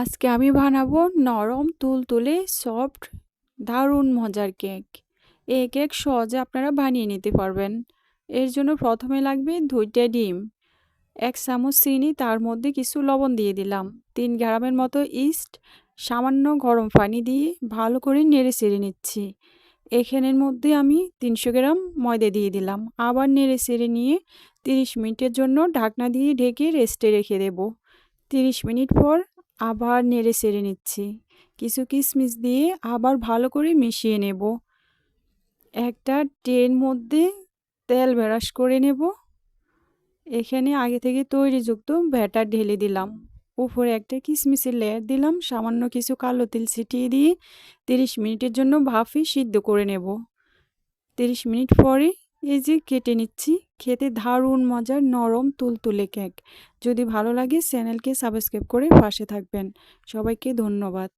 আজকে আমি বানাবো নরম তুলতুলে সফট দারুণ মজার কেক। এই কেক সহজে আপনারা বানিয়ে নিতে পারবেন। এর জন্য প্রথমে লাগবে 2টা ডিম, 1 চামচ চিনি, তার মধ্যে কিছু লবণ দিয়ে দিলাম, 3 গ্রামের মতো ইস্ট, সামান্য গরম পানি দিয়ে ভালো করে নেড়ে চেড়ে নিচ্ছি। এখানের মধ্যে আমি 300 গ্রাম ময়দা দিয়ে দিলাম। আবার নেড়ে চেড়ে নিয়ে 30 মিনিটের জন্য ঢাকনা দিয়ে ঢেকে রেস্টে রেখে দেব। 30 মিনিট পর আবার নেড়ে চেড়ে নিচ্ছি। কিছু কিশমিশ দিয়ে আবার ভালো করে মিশিয়ে নেব। একটা ট্রের মধ্যে তেল ব্রাশ করে নেব। এখানে আগে থেকে তৈরিযুক্ত ব্যাটার ঢেলে দিলাম। উপরে একটা কিশমিশের লেয়ার দিলাম। সামান্য কিছু কালো তিল ছিটিয়ে দিয়ে 30 মিনিটের জন্য ভাপে সিদ্ধ করে নেব। 30 মিনিট পরে এই যে কেটে নিচ্ছি। খেতে দারুণ মজার নরম তুলতুলে কেক। যদি ভালো লাগে চ্যানেলকে সাবস্ক্রাইব করে পাশে থাকবেন। সবাইকে ধন্যবাদ।